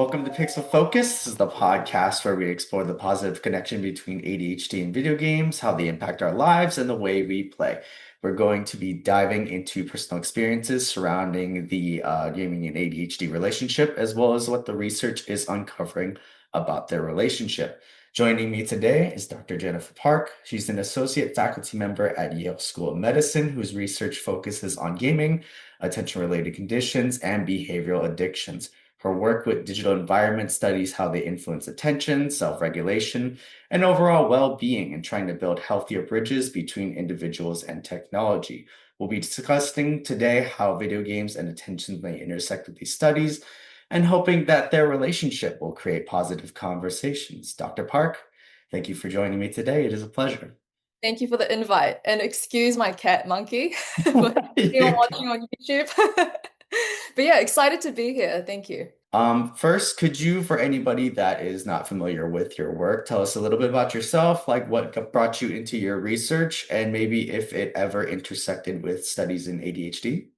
Welcome to Pixel Focus. This is the podcast where we explore the positive connection between ADHD and video games, how they impact our lives, and the way we play. We're going to be diving into personal experiences surrounding the gaming and ADHD relationship, as well as what the research is uncovering about their relationship. Joining me today is Dr. Jennifer Park. She's an associate faculty member at Yale School of Medicine, whose research focuses on gaming, attention-related conditions, and behavioral addictions. Her work with digital environment studies how they influence attention, self-regulation, and overall well-being and trying to build healthier bridges between individuals and technology. We'll be discussing today how video games and attention may intersect with these studies and hoping that their relationship will create positive conversations. Dr. Park, thank you for joining me today. It is a pleasure. Thank you for the invite. And excuse my cat monkey for anyone watching on YouTube. But yeah, excited to be here. Thank you. First, could you, for anybody that is not familiar with your work, tell us a little bit about yourself, like what brought you into your research, and maybe if it ever intersected with studies in ADHD?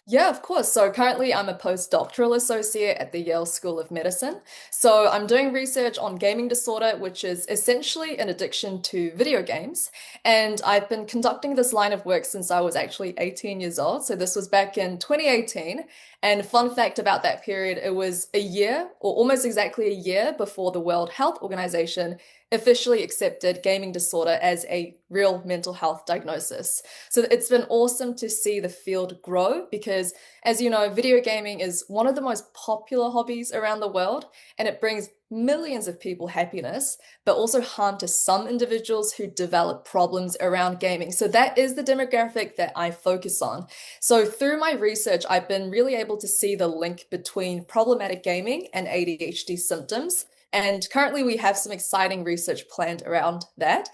Yeah, of course. So currently I'm a postdoctoral associate at the Yale School of Medicine. So I'm doing research on gaming disorder, which is essentially an addiction to video games. And I've been conducting this line of work since I was actually 18 years old. So this was back in 2018. And fun fact about that period, it was a year or almost exactly a year before the World Health Organization officially accepted gaming disorder as a real mental health diagnosis. So it's been awesome to see the field grow because, as you know, video gaming is one of the most popular hobbies around the world, and it brings millions of people happiness, but also harm to some individuals who develop problems around gaming. So that is the demographic that I focus on. So through my research, I've been really able to see the link between problematic gaming and ADHD symptoms. And currently, we have some exciting research planned around that,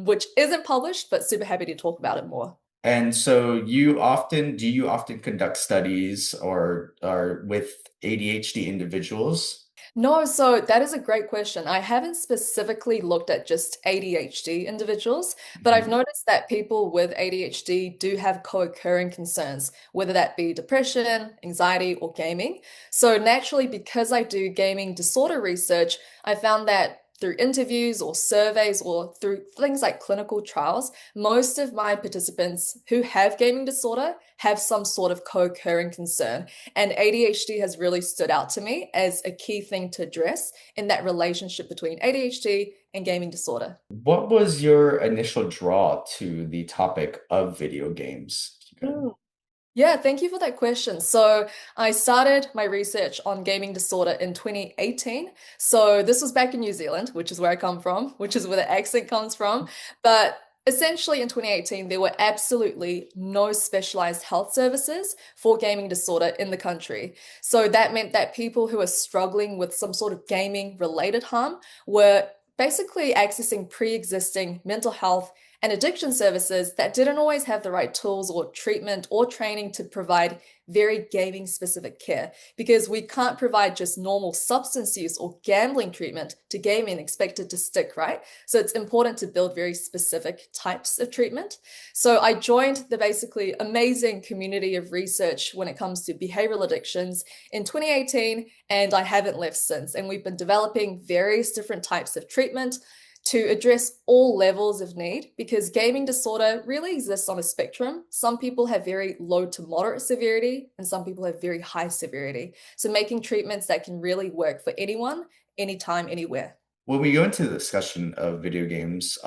which isn't published, but super happy to talk about it more. And so do you often conduct studies or with ADHD individuals? No, so that is a great question. I haven't specifically looked at just ADHD individuals, but I've Mhm. noticed that people with ADHD do have co-occurring concerns, whether that be depression, anxiety, or gaming. So naturally, because I do gaming disorder research, I found that through interviews or surveys or through things like clinical trials, most of my participants who have gaming disorder have some sort of co-occurring concern. And ADHD has really stood out to me as a key thing to address in that relationship between ADHD and gaming disorder. What was your initial draw to the topic of video games? Mm. Yeah, thank you for that question. So, I started my research on gaming disorder in 2018. So, this was back in New Zealand, which is where I come from, which is where the accent comes from. But essentially, in 2018, there were absolutely no specialized health services for gaming disorder in the country. So, that meant that people who are struggling with some sort of gaming related harm were basically accessing pre-existing mental health and addiction services that didn't always have the right tools or treatment or training to provide very gaming specific care because we can't provide just normal substance use or gambling treatment to gaming and expect it to stick, right? So it's important to build very specific types of treatment. So I joined the basically amazing community of research when it comes to behavioral addictions in 2018, and I haven't left since. And we've been developing various different types of treatment to address all levels of need because gaming disorder really exists on a spectrum. Some people have very low to moderate severity, and some people have very high severity. So, making treatments that can really work for anyone, anytime, anywhere. When we go into the discussion of video games,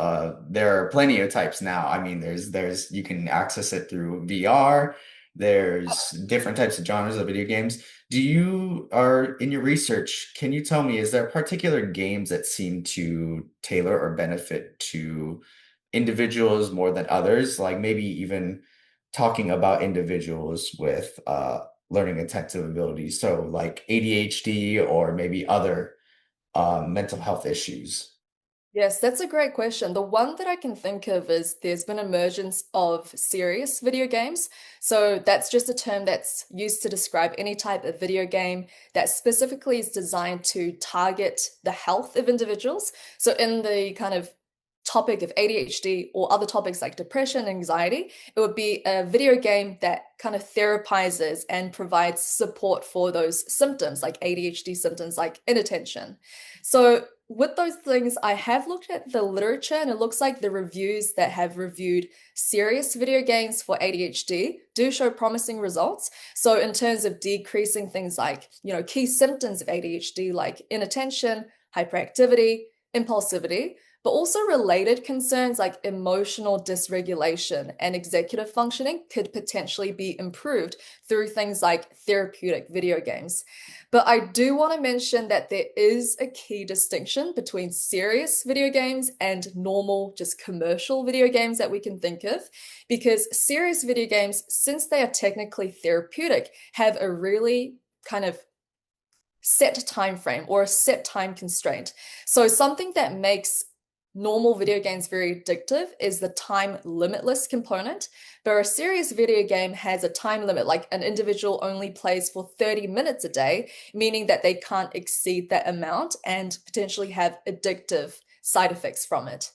there are plenty of types now. I mean, there's you can access it through VR. There's different types of genres of video games. Do you are in your research, can you tell me, is there particular games that seem to tailor or benefit to individuals more than others? Like maybe even talking about individuals with learning intensive abilities, so like ADHD or maybe other mental health issues. Yes, that's a great question. The one that I can think of is there's been emergence of serious video games. So that's just a term that's used to describe any type of video game that specifically is designed to target the health of individuals. So in the kind of topic of ADHD or other topics like depression, anxiety, it would be a video game that kind of therapizes and provides support for those symptoms, like ADHD symptoms, like inattention. So with those things, I have looked at the literature, and it looks like the reviews that have reviewed serious video games for ADHD do show promising results. So in terms of decreasing things like, key symptoms of ADHD, like inattention, hyperactivity, impulsivity, but also related concerns like emotional dysregulation and executive functioning could potentially be improved through things like therapeutic video games. But I do want to mention that there is a key distinction between serious video games and normal, just commercial video games that we can think of, because serious video games, since they are technically therapeutic, have a really kind of set time frame or a set time constraint. So something that makes normal video games very addictive is the time limitless component, but a serious video game has a time limit, like an individual only plays for 30 minutes a day, meaning that they can't exceed that amount and potentially have addictive side effects from it.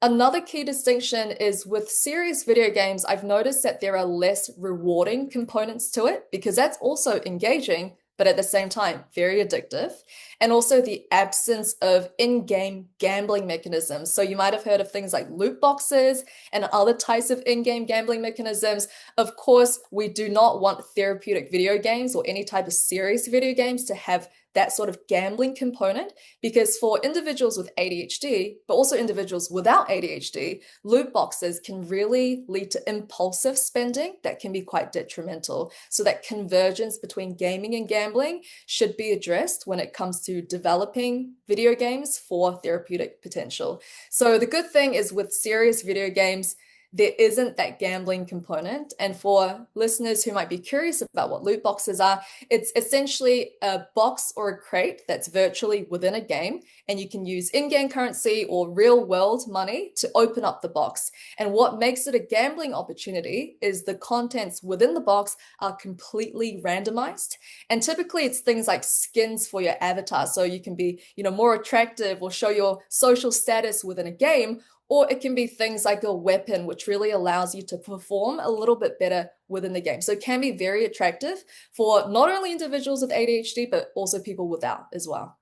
Another key distinction is with serious video games, I've noticed that there are less rewarding components to it because that's also engaging, but at the same time, very addictive. And also the absence of in-game gambling mechanisms. So you might have heard of things like loot boxes and other types of in-game gambling mechanisms. Of course, we do not want therapeutic video games or any type of serious video games to have that sort of gambling component, because for individuals with ADHD, but also individuals without ADHD, loot boxes can really lead to impulsive spending that can be quite detrimental. So that convergence between gaming and gambling should be addressed when it comes to developing video games for therapeutic potential. So the good thing is with serious video games, there isn't that gambling component. And for listeners who might be curious about what loot boxes are, it's essentially a box or a crate that's virtually within a game, and you can use in-game currency or real-world money to open up the box. And what makes it a gambling opportunity is the contents within the box are completely randomized. And typically it's things like skins for your avatar, so you can be, more attractive or show your social status within a game, or it can be things like a weapon, which really allows you to perform a little bit better within the game. So it can be very attractive for not only individuals with ADHD, but also people without as well.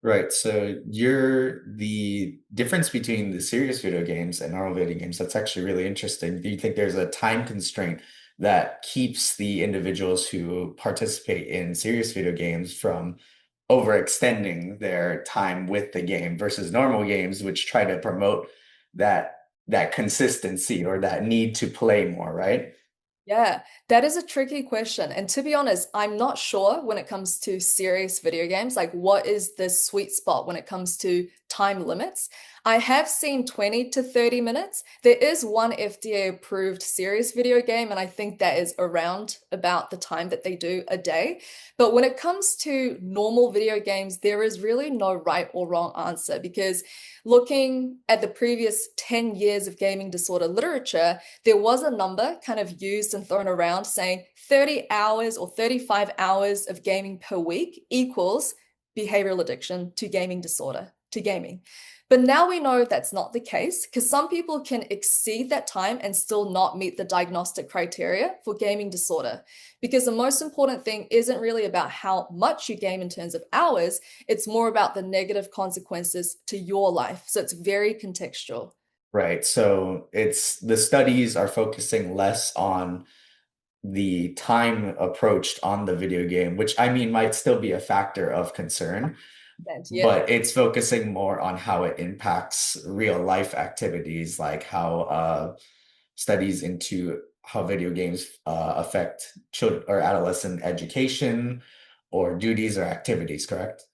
Right. So the difference between the serious video games and normal video games, that's actually really interesting. Do you think there's a time constraint that keeps the individuals who participate in serious video games from overextending their time with the game versus normal games, which try to promote that consistency or that need to play more, right? Yeah, that is a tricky question. And to be honest, I'm not sure when it comes to serious video games, like what is the sweet spot when it comes to time limits. I have seen 20 to 30 minutes. There is one FDA approved serious video game, and I think that is around about the time that they do a day. But when it comes to normal video games, there is really no right or wrong answer, because looking at the previous 10 years of gaming disorder literature, there was a number kind of used and thrown around saying 30 hours or 35 hours of gaming per week equals behavioral addiction to gaming disorder, to gaming. But now we know that's not the case, because some people can exceed that time and still not meet the diagnostic criteria for gaming disorder. Because the most important thing isn't really about how much you game in terms of hours, it's more about the negative consequences to your life. So it's very contextual. Right. So it's the studies are focusing less on the time approached on the video game, which I mean might still be a factor of concern, And yeah. but it's focusing more on how it impacts real life activities, like how studies into how video games affect children or adolescent education or duties or activities, correct?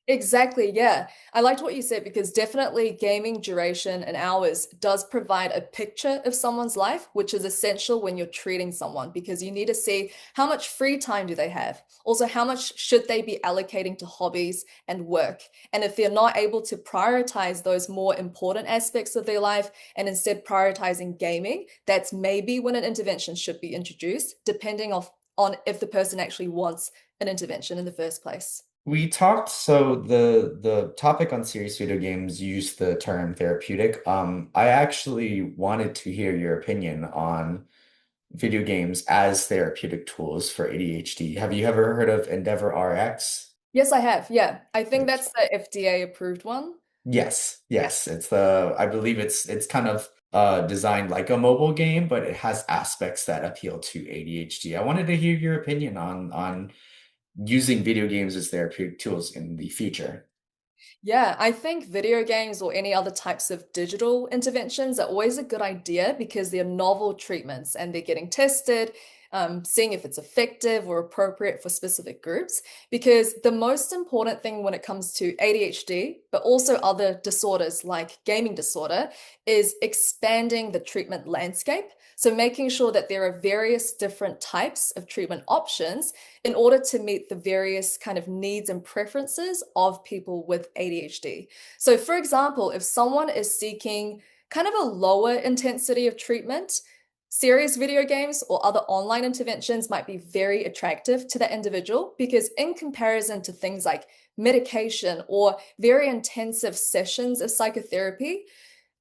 Exactly, yeah. I liked what you said, because definitely gaming duration and hours does provide a picture of someone's life, which is essential when you're treating someone, because you need to see how much free time do they have. Also, how much should they be allocating to hobbies and work? And if they're not able to prioritize those more important aspects of their life and instead prioritizing gaming, that's maybe when an intervention should be introduced, depending on if the person actually wants an intervention in the first place. We talked, so the topic on serious video games used the term therapeutic. I actually wanted to hear your opinion on video games as therapeutic tools for ADHD. Have you ever heard of Endeavor RX? Yes, I have. Yeah. I think that's the FDA approved one. Yes, yes. I believe it's kind of designed like a mobile game, but it has aspects that appeal to ADHD. I wanted to hear your opinion on using video games as therapeutic tools in the future. Yeah, I think video games or any other types of digital interventions are always a good idea because they're novel treatments and they're getting tested, seeing if it's effective or appropriate for specific groups. Because the most important thing when it comes to ADHD, but also other disorders like gaming disorder, is expanding the treatment landscape. So making sure that there are various different types of treatment options in order to meet the various kind of needs and preferences of people with ADHD. So, for example, if someone is seeking kind of a lower intensity of treatment, serious video games or other online interventions might be very attractive to that individual because, in comparison to things like medication or very intensive sessions of psychotherapy,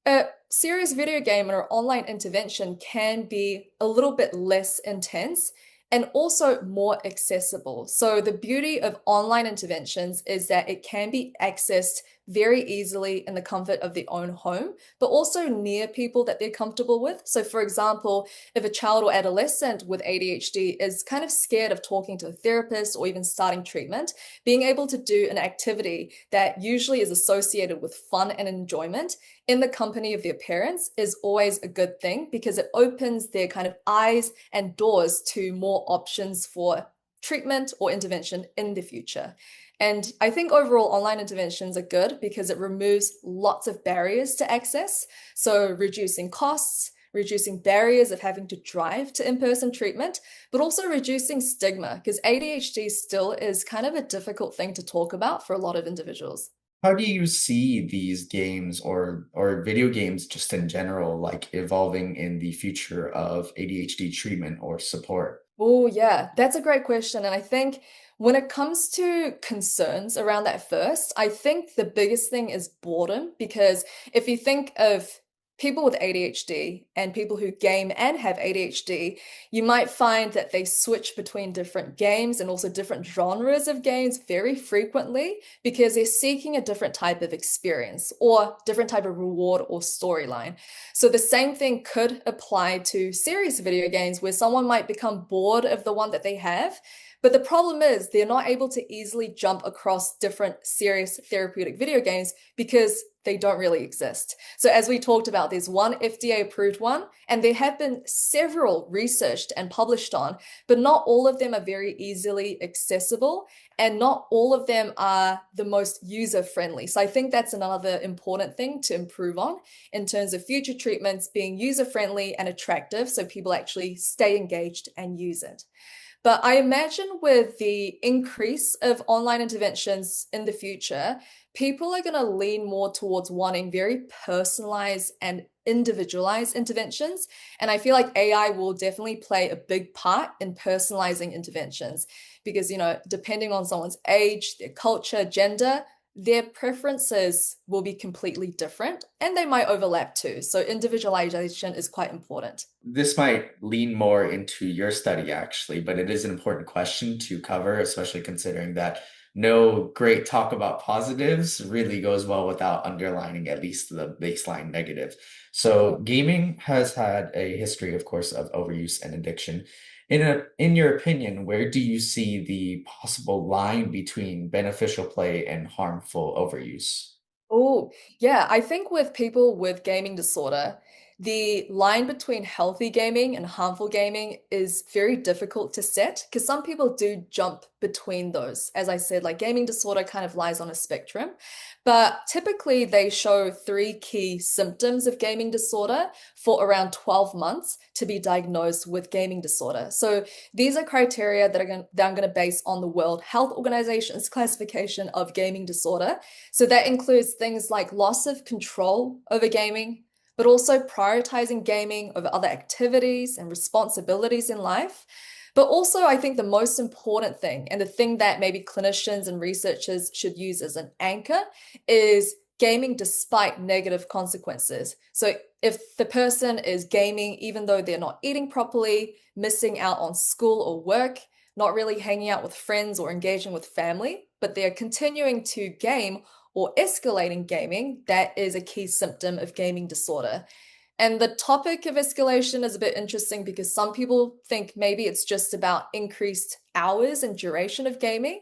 a serious video game or online intervention can be a little bit less intense and also more accessible. So, the beauty of online interventions is that it can be accessed very easily in the comfort of their own home, but also near people that they're comfortable with. So, for example, if a child or adolescent with ADHD is kind of scared of talking to a therapist or even starting treatment, being able to do an activity that usually is associated with fun and enjoyment in the company of their parents is always a good thing because it opens their kind of eyes and doors to more options for treatment or intervention in the future. And I think overall online interventions are good because it removes lots of barriers to access. So reducing costs, reducing barriers of having to drive to in-person treatment, but also reducing stigma because ADHD still is kind of a difficult thing to talk about for a lot of individuals. How do you see these games or video games just in general like evolving in the future of ADHD treatment or support? Oh, yeah, that's a great question. And I think when it comes to concerns around that first, I think the biggest thing is boredom. Because if you think of people with ADHD and people who game and have ADHD, you might find that they switch between different games and also different genres of games very frequently because they're seeking a different type of experience or different type of reward or storyline. So the same thing could apply to serious video games where someone might become bored of the one that they have. But the problem is they're not able to easily jump across different serious therapeutic video games because they don't really exist. So as we talked about, there's one FDA approved one, and there have been several researched and published on, but not all of them are very easily accessible, and not all of them are the most user friendly. So I think that's another important thing to improve on in terms of future treatments being user friendly and attractive so people actually stay engaged and use it. But I imagine with the increase of online interventions in the future, people are going to lean more towards wanting very personalized and individualized interventions. And I feel like AI will definitely play a big part in personalizing interventions because, depending on someone's age, their culture, gender, their preferences will be completely different and they might overlap too. So individualization is quite important. This might lean more into your study, actually, but it is an important question to cover, especially considering that no great talk about positives really goes well without underlining at least the baseline negative. So, gaming has had a history, of course, of overuse and addiction. In your opinion, where do you see the possible line between beneficial play and harmful overuse? Oh, yeah. I think with people with gaming disorder, the line between healthy gaming and harmful gaming is very difficult to set because some people do jump between those. As I said, like gaming disorder kind of lies on a spectrum, but typically they show three key symptoms of gaming disorder for around 12 months to be diagnosed with gaming disorder. So these are criteria that I'm going to base on the World Health Organization's classification of gaming disorder. So that includes things like loss of control over gaming, but also prioritizing gaming over other activities and responsibilities in life. But also, I think the most important thing, and the thing that maybe clinicians and researchers should use as an anchor, is gaming despite negative consequences. So if the person is gaming, even though they're not eating properly, missing out on school or work, not really hanging out with friends or engaging with family, but they're continuing to game or escalating gaming, that is a key symptom of gaming disorder. And the topic of escalation is a bit interesting because some people think maybe it's just about increased hours and duration of gaming.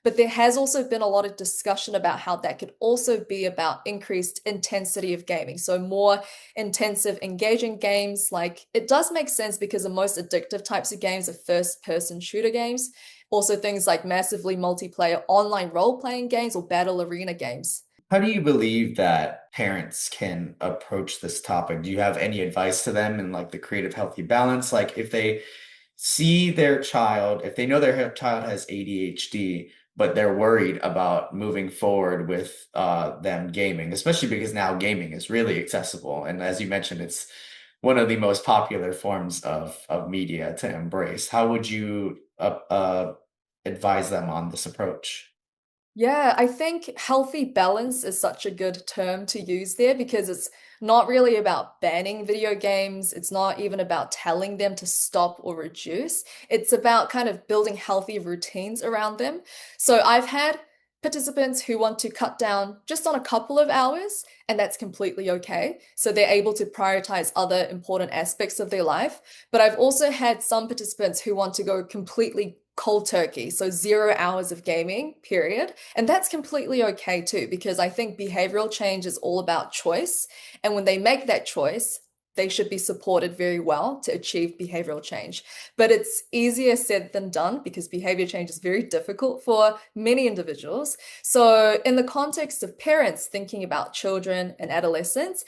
But there has also been a lot of discussion about how that could also be about increased intensity of gaming. So, more intensive, engaging games. Like it does make sense because the most addictive types of games are first person shooter games. Also, things like massively multiplayer online role playing games or battle arena games. How do you believe that parents can approach this topic? Do you have any advice to them in like the creative healthy balance? Like if they see their child, if they know their child has ADHD, but they're worried about moving forward with them gaming, especially because now gaming is really accessible. And as you mentioned, it's one of the most popular forms of media to embrace. How would you advise them on this approach? Yeah, I think healthy balance is such a good term to use there because it's not really about banning video games. It's not even about telling them to stop or reduce. It's about kind of building healthy routines around them. So I've had participants who want to cut down just on a couple of hours, and that's completely okay. So they're able to prioritize other important aspects of their life. But I've also had some participants who want to go completely cold turkey, so 0 hours of gaming, period. And that's completely okay too, because I think behavioral change is all about choice. And when they make that choice, they should be supported very well to achieve behavioral change. But it's easier said than done because behavior change is very difficult for many individuals. So, in the context of parents thinking about children and adolescents,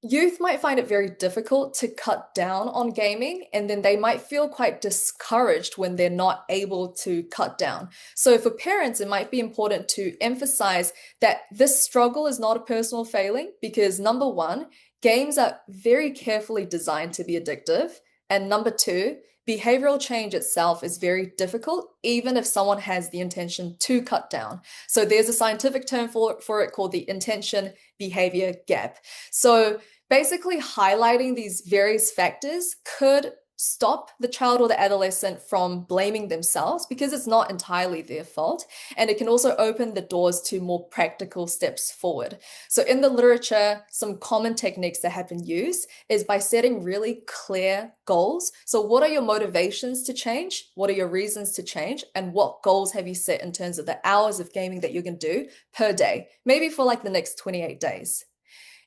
youth might find it very difficult to cut down on gaming, and then they might feel quite discouraged when they're not able to cut down. So, for parents, it might be important to emphasize that this struggle is not a personal failing because number one, games are very carefully designed to be addictive. And number two, behavioral change itself is very difficult, even if someone has the intention to cut down. So, there's a scientific term for it called the intention behavior gap. So, basically highlighting these various factors could stop the child or the adolescent from blaming themselves because it's not entirely their fault. And it can also open the doors to more practical steps forward. So, in the literature, some common techniques that have been used is by setting really clear goals. So, what are your motivations to change? What are your reasons to change? And what goals have you set in terms of the hours of gaming that you're going to do per day? Maybe for like the next 28 days.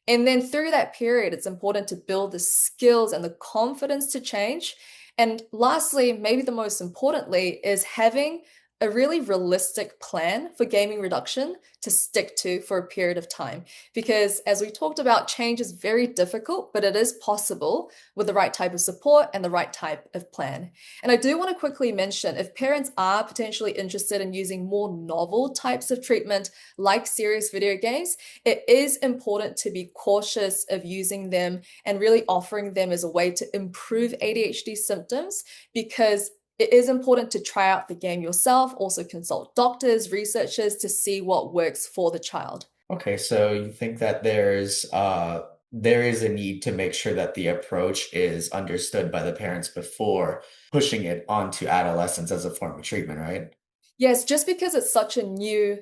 And then through that period, it's important to build the skills and the confidence to change. And lastly, maybe the most importantly, is having a really realistic plan for gaming reduction to stick to for a period of time. Because as we talked about, change is very difficult, but it is possible with the right type of support and the right type of plan. And I do want to quickly mention if parents are potentially interested in using more novel types of treatment like serious video games, it is important to be cautious of using them and really offering them as a way to improve ADHD symptoms because it is important to try out the game yourself, also consult doctors, researchers to see what works for the child. Okay, so you think that there is a need to make sure that the approach is understood by the parents before pushing it onto adolescents as a form of treatment, right? Yes, just because it's such a new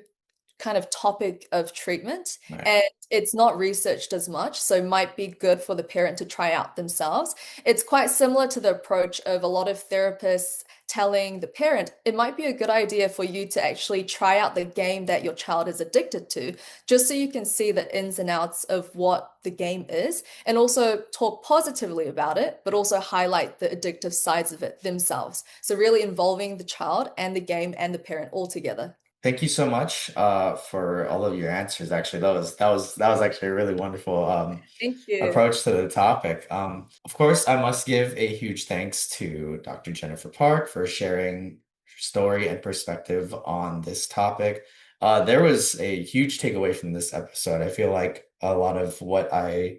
kind of topic of treatment Right. and it's not researched as much, so might be good for the parent to try out themselves. It's quite similar to the approach of a lot of therapists telling the parent it might be a good idea for you to actually try out the game that your child is addicted to, just so you can see the ins and outs of what the game is, and also talk positively about it, but also highlight the addictive sides of it themselves. So, really involving the child and the game and the parent all together. Thank you so much for all of your answers. Actually, that was actually a really wonderful Thank you. approach to the topic. Of course, I must give a huge thanks to Dr. Jennifer Park for sharing her story and perspective on this topic. There was a huge takeaway from this episode. I feel like a lot of what I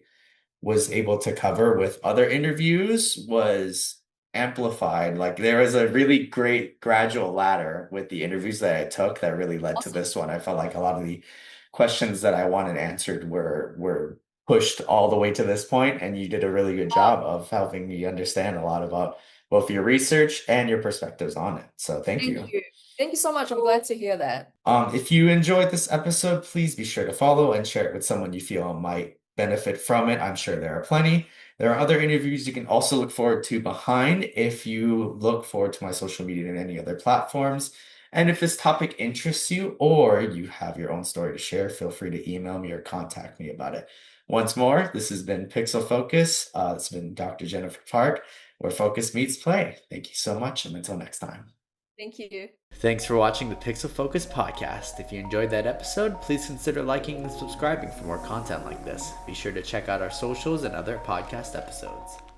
was able to cover with other interviews was amplified. Like there was a really great gradual ladder with the interviews that I took that really led to Awesome. this one. I felt like a lot of the questions that I wanted answered were pushed all the way to this point, and you did a really good Oh, job of helping me understand a lot about both your research and your perspectives on it. So thank thank you. you. Thank you so much. I'm glad to hear that. If you enjoyed this episode, please be sure to follow and share it with someone you feel might benefit from it. I'm sure there are plenty. There are other interviews you can also look forward to behind if you look forward to my social media and any other platforms. And if this topic interests you or you have your own story to share, feel free to email me or contact me about it. Once more, this has been Pixel Focus. It's been Dr. Jennifer Park, where focus meets play. Thank you so much, and until next time. Thank you. Thanks for watching the Pixel Focus podcast. If you enjoyed that episode, please consider liking and subscribing for more content like this. Be sure to check out our socials and other podcast episodes.